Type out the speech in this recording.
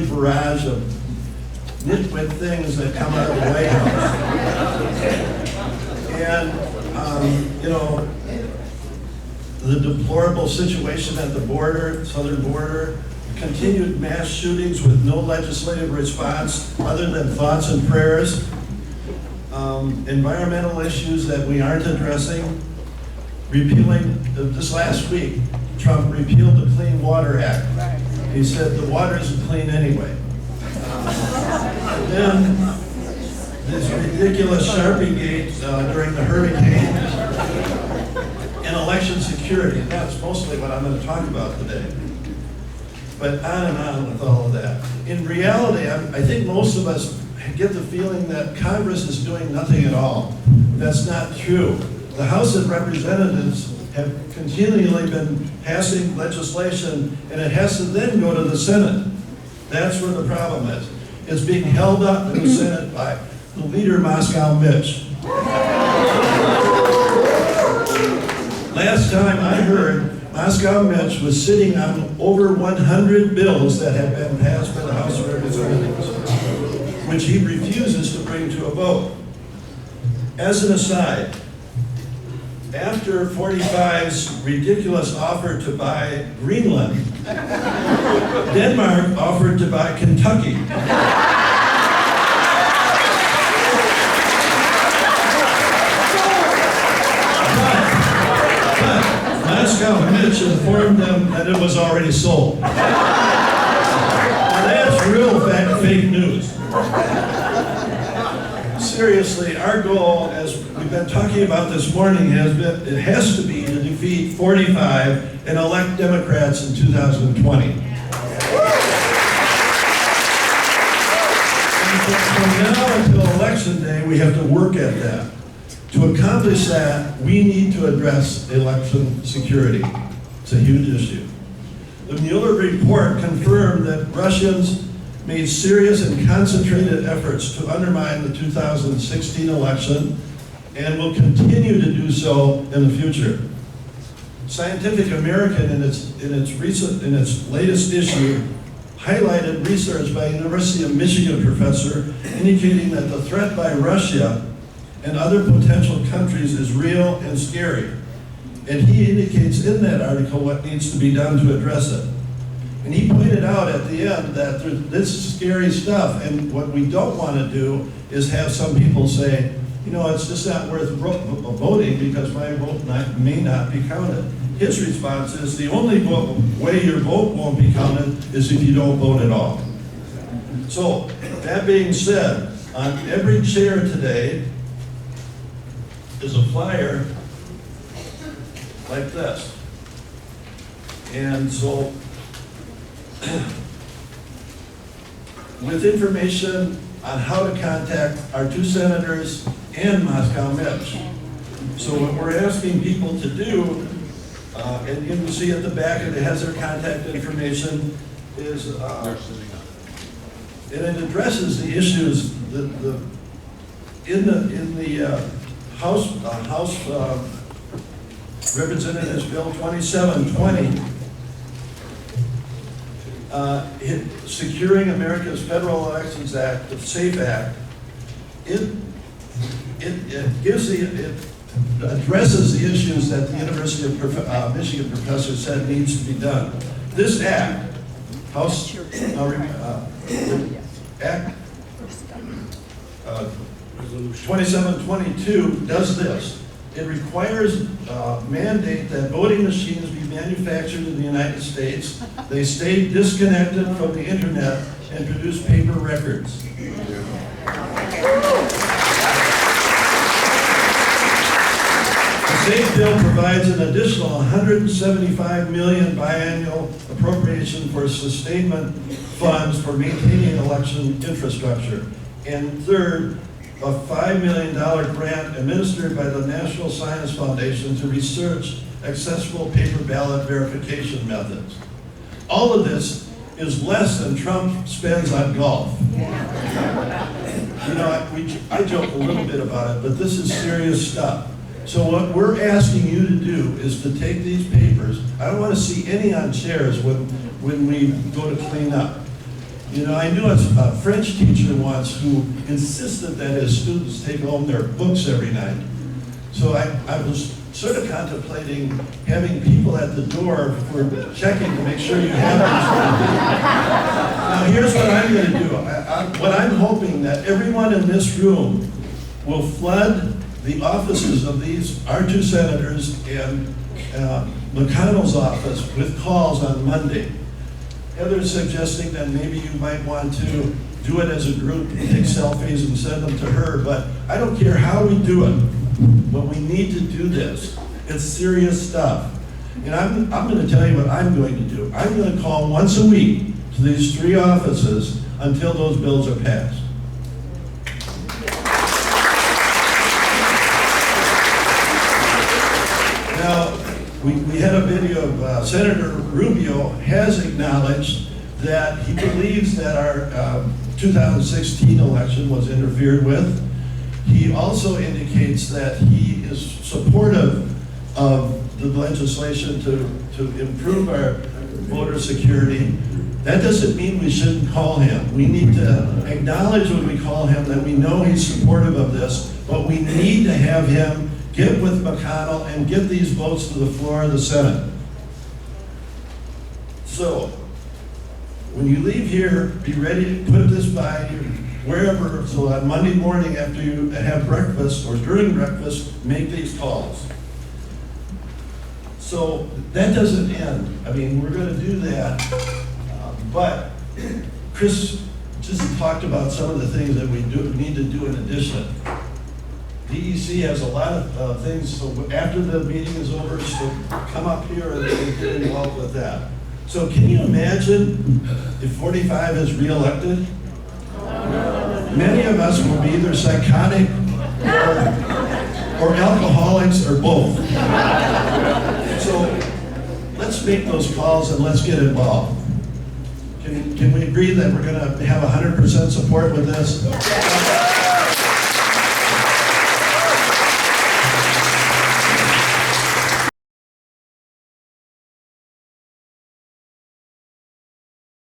barrage of nitwit things that come out of the White House. And, the deplorable situation at the border, southern border, continued mass shootings with no legislative response other than thoughts and prayers, environmental issues that we aren't addressing, repealing, this last week, Trump repealed the Clean Water Act. He said the water isn't clean anyway. Then this ridiculous Sharpie gate during the hurricane and election security. That's mostly what I'm going to talk about today. But on and on with all of that. In reality, I think most of us get the feeling that Congress is doing nothing at all. That's not true. The House of Representatives have continually been passing legislation, and it has to then go to the Senate. That's where the problem is. It's being held up in the Senate by the leader, Moscow Mitch. Last time I heard, Moscow Mitch was sitting on over 100 bills that have been passed by the House of Representatives, which he refuses to bring to a vote. As an aside, after 45's ridiculous offer to buy Greenland, Denmark offered to buy Kentucky. But Moscow Mitch informed them that it was already sold. Now that's real fake news. Seriously, our goal, as we've been talking about this morning, has to be to defeat 45 and elect Democrats in 2020. And from now until election day, we have to work at that. To accomplish that, we need to address election security. It's a huge issue. The Mueller report confirmed that Russians made serious and concentrated efforts to undermine the 2016 election and will continue to do so in the future. Scientific American, in its latest issue, highlighted research by University of Michigan professor indicating that the threat by Russia and other potential countries is real and scary. And he indicates in that article what needs to be done to address it. And he pointed out at the end that this is scary stuff, and what we don't want to do is have some people say, it's just not worth voting because my vote may not be counted. His response is the only way your vote won't be counted is if you don't vote at all. So, that being said, on every chair today is a flyer like this. And so, with information on how to contact our two senators and Moscow Mitch. So what we're asking people to do, and you can see at the back it has their contact information, is, and it addresses the issues in the House Representatives Bill 2720. Securing America's Federal Elections Act, the SAFE Act, it addresses the issues that the University of Michigan professor said needs to be done. This act, House Act 2722, does this. It requires mandate that voting machines be manufactured in the United States, they stay disconnected from the internet, and produce paper records. The SAFE bill provides an additional $175 million biannual appropriation for sustainment funds for maintaining election infrastructure. And third, a $5 million grant administered by the National Science Foundation to research accessible paper ballot verification methods. All of this is less than Trump spends on golf. I joke a little bit about it, but this is serious stuff. So what we're asking you to do is to take these papers. I don't want to see any on chairs when we go to clean up. You know, I knew a French teacher once who insisted that his students take home their books every night. So I was sort of contemplating having people at the door for checking to make sure you have these. Now here's what I'm going to do. What I'm hoping that everyone in this room will flood the offices of these, our two senators and McConnell's office with calls on Monday. Heather's suggesting that maybe you might want to do it as a group, take selfies and send them to her, but I don't care how we do it, but we need to do this. It's serious stuff. And I'm going to tell you what I'm going to do. I'm going to call once a week to these three offices until those bills are passed. Now, we had a video of Senator Rubio has acknowledged that he believes that our 2016 election was interfered with. He also indicates that he is supportive of the legislation to improve our voter security. That doesn't mean we shouldn't call him. We need to acknowledge when we call him that we know he's supportive of this, but we need to have him get with McConnell and get these votes to the floor of the Senate. So, when you leave here, be ready to put this by you wherever, so on Monday morning after you have breakfast or during breakfast, make these calls. So that doesn't end. I mean, we're going to do that, but Chris just talked about some of the things that we need to do in addition. DEC has a lot of things, so after the meeting is over, so come up here and get involved with that. So can you imagine if 45 is reelected? Many of us will be either psychotic or alcoholics or both. So let's make those calls and let's get involved. Can we agree that we're going to have 100% support with this?